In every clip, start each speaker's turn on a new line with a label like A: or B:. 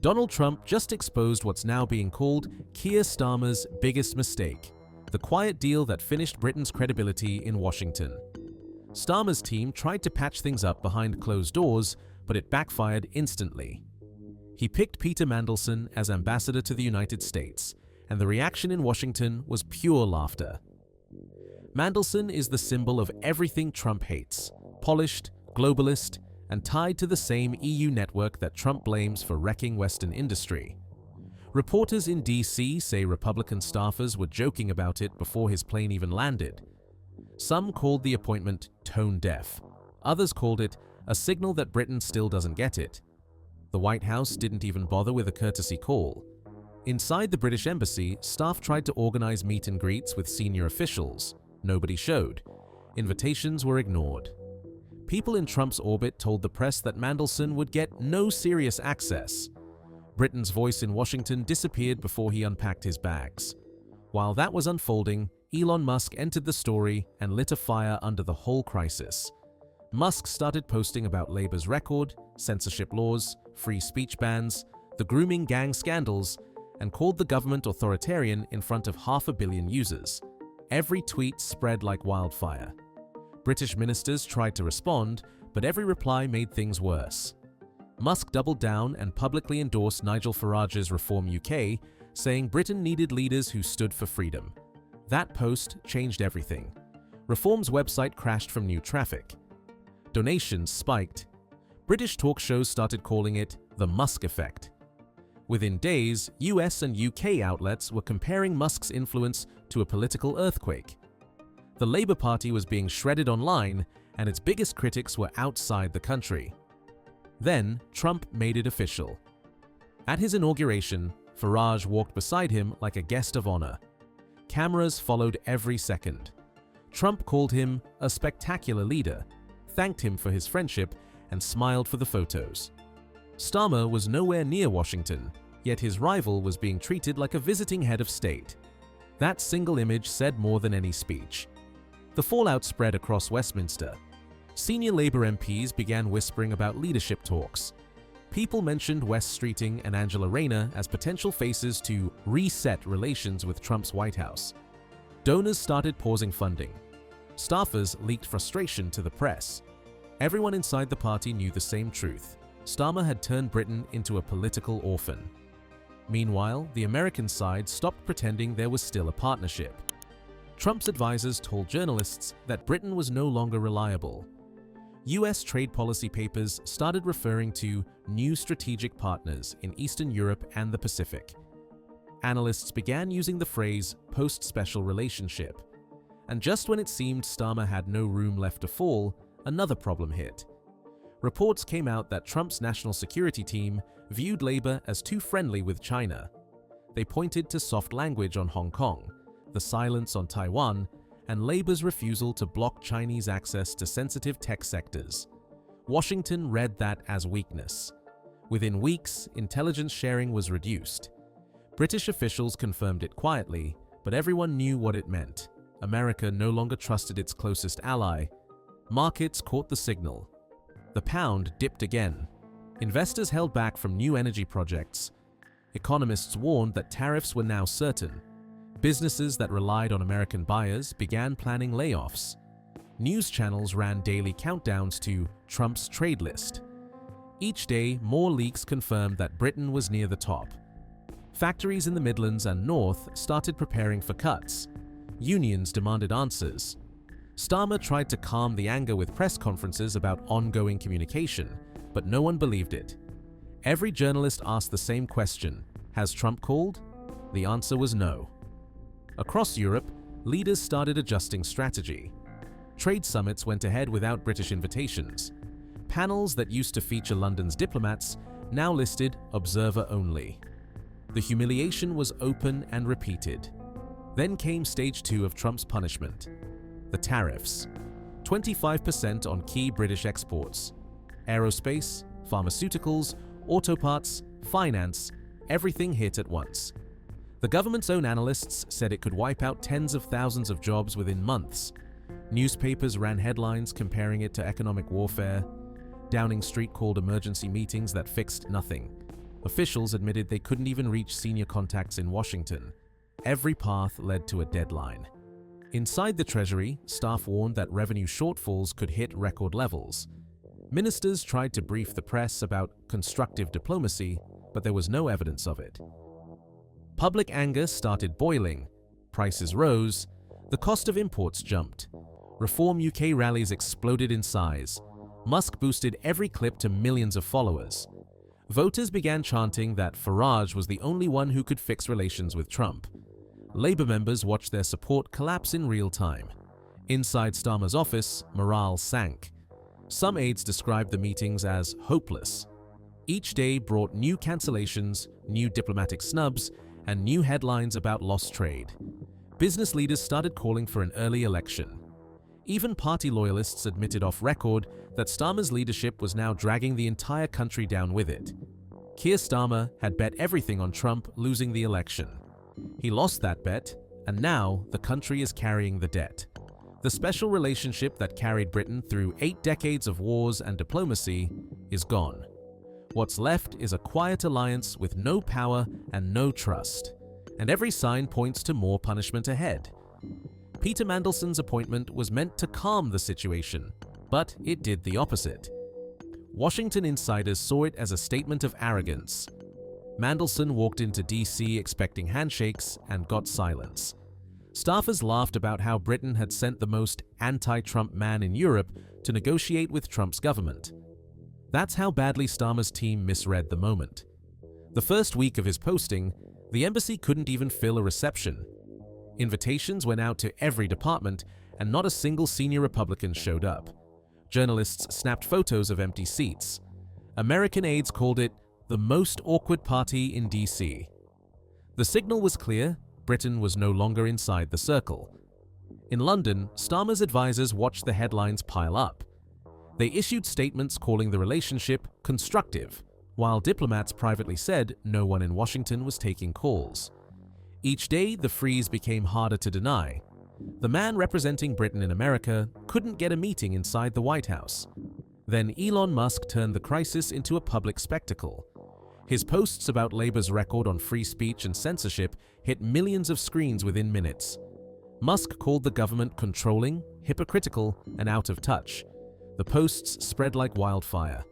A: Donald Trump just exposed what's now being called Keir Starmer's biggest mistake, the quiet deal that finished Britain's credibility in Washington. Starmer's team tried to patch things up behind closed doors, but it backfired instantly. He picked Peter Mandelson as ambassador to the United States, and the reaction in Washington was pure laughter. Mandelson is the symbol of everything Trump hates: polished, globalist, and tied to the same EU network that Trump blames for wrecking Western industry. Reporters in DC say Republican staffers were joking about it before his plane even landed. Some called the appointment tone-deaf. Others called it a signal that Britain still doesn't get it. The White House didn't even bother with a courtesy call. Inside the British Embassy, staff tried to organize meet and greets with senior officials. Nobody showed. Invitations were ignored. People in Trump's orbit told the press that Mandelson would get no serious access. Britain's voice in Washington disappeared before he unpacked his bags. While that was unfolding, Elon Musk entered the story and lit a fire under the whole crisis. Musk started posting about Labour's record, censorship laws, free speech bans, the grooming gang scandals, and called the government authoritarian in front of 500 million users. Every tweet spread like wildfire. British ministers tried to respond, but every reply made things worse. Musk doubled down and publicly endorsed Nigel Farage's Reform UK, saying Britain needed leaders who stood for freedom. That post changed everything. Reform's website crashed from new traffic. Donations spiked. British talk shows started calling it the Musk effect. Within days, US and UK outlets were comparing Musk's influence to a political earthquake. The Labour Party was being shredded online, and its biggest critics were outside the country. Then, Trump made it official. At his inauguration, Farage walked beside him like a guest of honor. Cameras followed every second. Trump called him a spectacular leader, thanked him for his friendship, and smiled for the photos. Starmer was nowhere near Washington, yet his rival was being treated like a visiting head of state. That single image said more than any speech. The fallout spread across Westminster. Senior Labour MPs began whispering about leadership talks. People mentioned West Streeting and Angela Rayner as potential faces to reset relations with Trump's White House. Donors started pausing funding. Staffers leaked frustration to the press. Everyone inside the party knew the same truth: Starmer had turned Britain into a political orphan. Meanwhile, the American side stopped pretending there was still a partnership. Trump's advisors told journalists that Britain was no longer reliable. US trade policy papers started referring to new strategic partners in Eastern Europe and the Pacific. Analysts began using the phrase post-special relationship. And just when it seemed Starmer had no room left to fall, another problem hit. Reports came out that Trump's national security team viewed Labour as too friendly with China. They pointed to soft language on Hong Kong, the silence on Taiwan, and Labour's refusal to block Chinese access to sensitive tech sectors. Washington read that as weakness. Within weeks, intelligence sharing was reduced. British officials confirmed it quietly, but everyone knew what it meant. America no longer trusted its closest ally. Markets caught the signal. The pound dipped again. Investors held back from new energy projects. Economists warned that tariffs were now certain. Businesses that relied on American buyers began planning layoffs. News channels ran daily countdowns to Trump's trade list. Each day, more leaks confirmed that Britain was near the top. Factories in the Midlands and North started preparing for cuts. Unions demanded answers. Starmer tried to calm the anger with press conferences about ongoing communication, but no one believed it. Every journalist asked the same question: has Trump called? The answer was no. Across Europe, leaders started adjusting strategy. Trade summits went ahead without British invitations. Panels that used to feature London's diplomats now listed observer only. The humiliation was open and repeated. Then came stage 2 of Trump's punishment: the tariffs. 25% on key British exports. Aerospace, pharmaceuticals, auto parts, finance, everything hit at once. The government's own analysts said it could wipe out tens of thousands of jobs within months. Newspapers ran headlines comparing it to economic warfare. Downing Street called emergency meetings that fixed nothing. Officials admitted they couldn't even reach senior contacts in Washington. Every path led to a deadline. Inside the Treasury, staff warned that revenue shortfalls could hit record levels. Ministers tried to brief the press about constructive diplomacy, but there was no evidence of it. Public anger started boiling. Prices rose. The cost of imports jumped. Reform UK rallies exploded in size. Musk boosted every clip to millions of followers. Voters began chanting that Farage was the only one who could fix relations with Trump. Labour members watched their support collapse in real time. Inside Starmer's office, morale sank. Some aides described the meetings as hopeless. Each day brought new cancellations, new diplomatic snubs, and new headlines about lost trade. Business leaders started calling for an early election. Even party loyalists admitted off record that Starmer's leadership was now dragging the entire country down with it. Keir Starmer had bet everything on Trump losing the election. He lost that bet, and now the country is carrying the debt. The special relationship that carried Britain through 8 decades of wars and diplomacy is gone. What's left is a quiet alliance with no power and no trust, and every sign points to more punishment ahead. Peter Mandelson's appointment was meant to calm the situation, but it did the opposite. Washington insiders saw it as a statement of arrogance. Mandelson walked into DC expecting handshakes and got silence. Staffers laughed about how Britain had sent the most anti-Trump man in Europe to negotiate with Trump's government. That's how badly Starmer's team misread the moment. The first week of his posting, the embassy couldn't even fill a reception. Invitations went out to every department, and not a single senior Republican showed up. Journalists snapped photos of empty seats. American aides called it the most awkward party in DC. The signal was clear: Britain was no longer inside the circle. In London, Starmer's advisors watched the headlines pile up. They issued statements calling the relationship constructive, while diplomats privately said no one in Washington was taking calls. Each day, the freeze became harder to deny. The man representing Britain in America couldn't get a meeting inside the White House. Then Elon Musk turned the crisis into a public spectacle. His posts about Labour's record on free speech and censorship hit millions of screens within minutes. Musk called the government controlling, hypocritical, and out of touch. The posts spread like wildfire.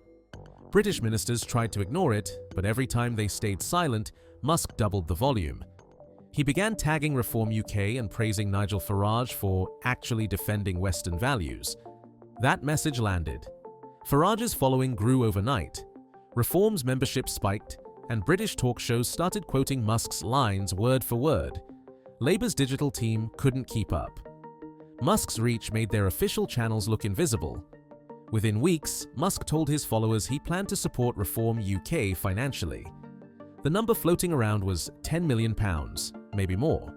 A: British ministers tried to ignore it, but every time they stayed silent, Musk doubled the volume. He began tagging Reform UK and praising Nigel Farage for actually defending Western values. That message landed. Farage's following grew overnight. Reform's membership spiked, and British talk shows started quoting Musk's lines word for word. Labour's digital team couldn't keep up. Musk's reach made their official channels look invisible. Within weeks, Musk told his followers he planned to support Reform UK financially. The number floating around was £10 million, maybe more.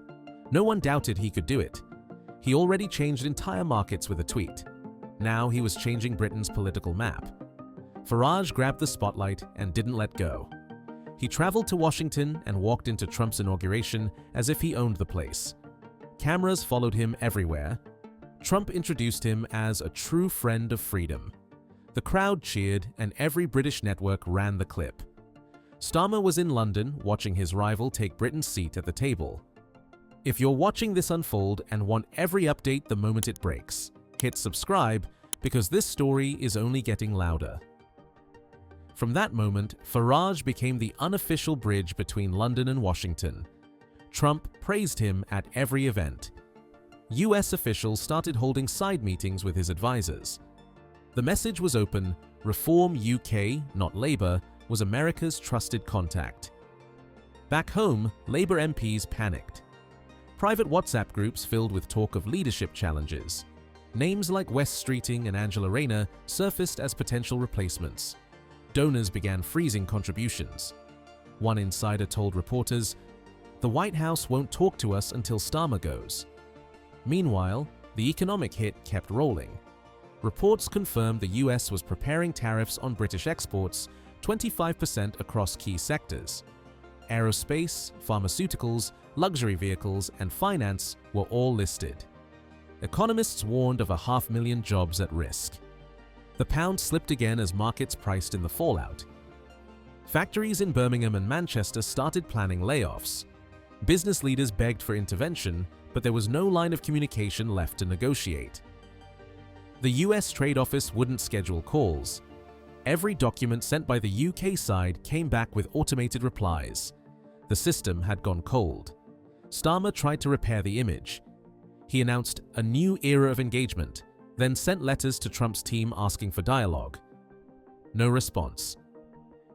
A: No one doubted he could do it. He already changed entire markets with a tweet. Now he was changing Britain's political map. Farage grabbed the spotlight and didn't let go. He traveled to Washington and walked into Trump's inauguration as if he owned the place. Cameras followed him everywhere. Trump introduced him as a true friend of freedom. The crowd cheered, and every British network ran the clip. Starmer was in London watching his rival take Britain's seat at the table. If you're watching this unfold and want every update the moment it breaks, hit subscribe, because this story is only getting louder. From that moment, Farage became the unofficial bridge between London and Washington. Trump praised him at every event. US officials started holding side meetings with his advisors. The message was open: Reform UK, not Labour, was America's trusted contact. Back home, Labour MPs panicked. Private WhatsApp groups filled with talk of leadership challenges. Names like Wes Streeting and Angela Rayner surfaced as potential replacements. Donors began freezing contributions. One insider told reporters, "The White House won't talk to us until Starmer goes." Meanwhile, the economic hit kept rolling. Reports confirmed the US was preparing tariffs on British exports, 25% across key sectors. Aerospace, pharmaceuticals, luxury vehicles, and finance were all listed. Economists warned of 500,000 jobs at risk. The pound slipped again as markets priced in the fallout. Factories in Birmingham and Manchester started planning layoffs. Business leaders begged for intervention, but there was no line of communication left to negotiate. The US Trade Office wouldn't schedule calls. Every document sent by the UK side came back with automated replies. The system had gone cold. Starmer tried to repair the image. He announced a new era of engagement, then sent letters to Trump's team asking for dialogue. No response.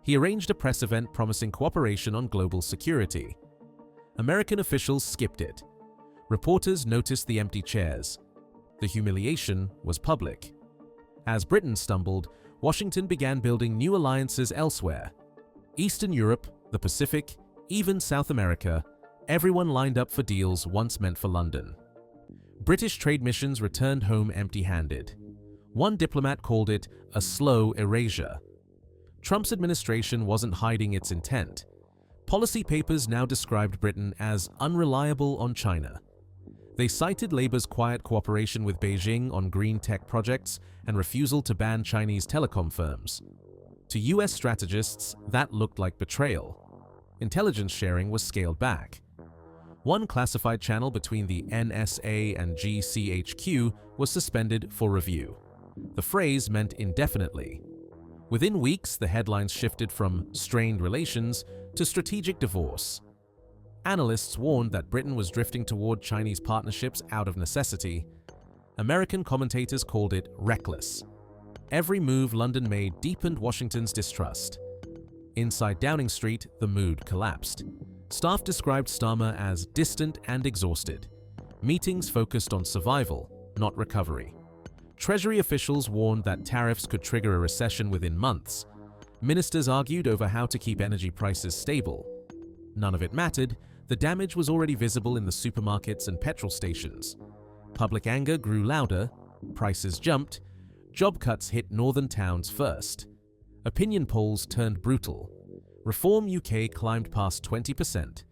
A: He arranged a press event promising cooperation on global security. American officials skipped it. Reporters noticed the empty chairs. The humiliation was public. As Britain stumbled, Washington began building new alliances elsewhere. Eastern Europe, the Pacific, even South America, everyone lined up for deals once meant for London. British trade missions returned home empty-handed. One diplomat called it a slow erasure. Trump's administration wasn't hiding its intent. Policy papers now described Britain as unreliable on China. They cited Labour's quiet cooperation with Beijing on green tech projects and refusal to ban Chinese telecom firms. To US strategists, that looked like betrayal. Intelligence sharing was scaled back. One classified channel between the NSA and GCHQ was suspended for review. The phrase meant indefinitely. Within weeks, the headlines shifted from strained relations to strategic divorce. Analysts warned that Britain was drifting toward Chinese partnerships out of necessity. American commentators called it reckless. Every move London made deepened Washington's distrust. Inside Downing Street, the mood collapsed. Staff described Starmer as distant and exhausted. Meetings focused on survival, not recovery. Treasury officials warned that tariffs could trigger a recession within months. Ministers argued over how to keep energy prices stable. None of it mattered. The damage was already visible in the supermarkets and petrol stations. Public anger grew louder, prices jumped, job cuts hit northern towns first. Opinion polls turned brutal. Reform UK climbed past 20%.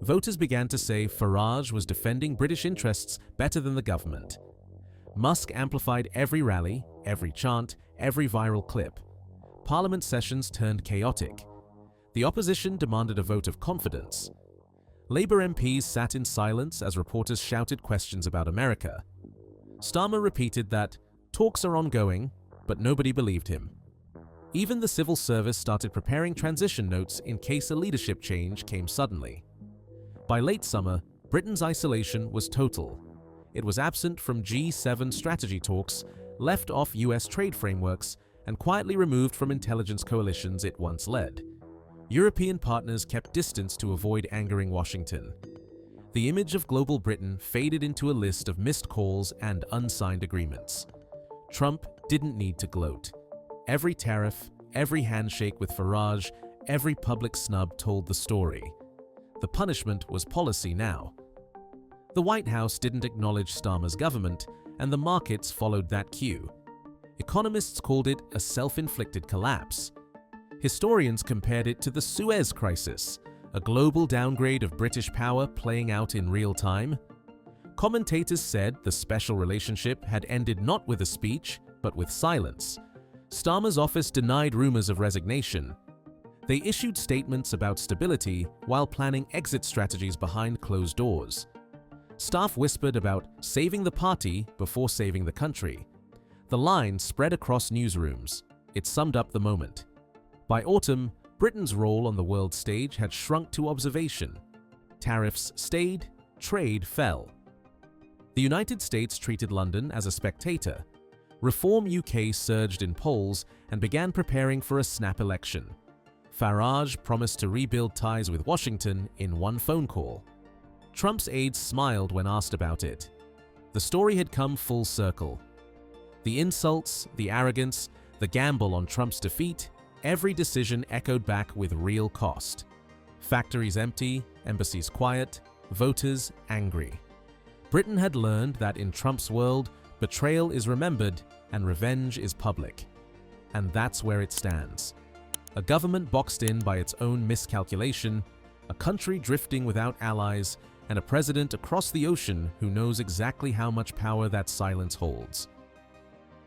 A: Voters began to say Farage was defending British interests better than the government. Musk amplified every rally, every chant, every viral clip. Parliament sessions turned chaotic. The opposition demanded a vote of confidence. Labour MPs sat in silence as reporters shouted questions about America. Starmer repeated that talks are ongoing, but nobody believed him. Even the civil service started preparing transition notes in case a leadership change came suddenly. By late summer, Britain's isolation was total. It was absent from G7 strategy talks, left off US trade frameworks, and quietly removed from intelligence coalitions it once led. European partners kept distance to avoid angering Washington. The image of global Britain faded into a list of missed calls and unsigned agreements. Trump didn't need to gloat. Every tariff, every handshake with Farage, every public snub told the story. The punishment was policy now. The White House didn't acknowledge Starmer's government, and the markets followed that cue. Economists called it a self-inflicted collapse. Historians compared it to the Suez Crisis, a global downgrade of British power playing out in real time. Commentators said the special relationship had ended not with a speech, but with silence. Starmer's office denied rumors of resignation. They issued statements about stability while planning exit strategies behind closed doors. Staff whispered about saving the party before saving the country. The line spread across newsrooms. It summed up the moment. By autumn, Britain's role on the world stage had shrunk to observation. Tariffs stayed, trade fell. The United States treated London as a spectator. Reform UK surged in polls and began preparing for a snap election. Farage promised to rebuild ties with Washington in one phone call. Trump's aides smiled when asked about it. The story had come full circle. The insults, the arrogance, the gamble on Trump's defeat, every decision echoed back with real cost. Factories empty, embassies quiet, voters angry. Britain had learned that in Trump's world, betrayal is remembered and revenge is public. And that's where it stands. A government boxed in by its own miscalculation, a country drifting without allies, and a president across the ocean who knows exactly how much power that silence holds.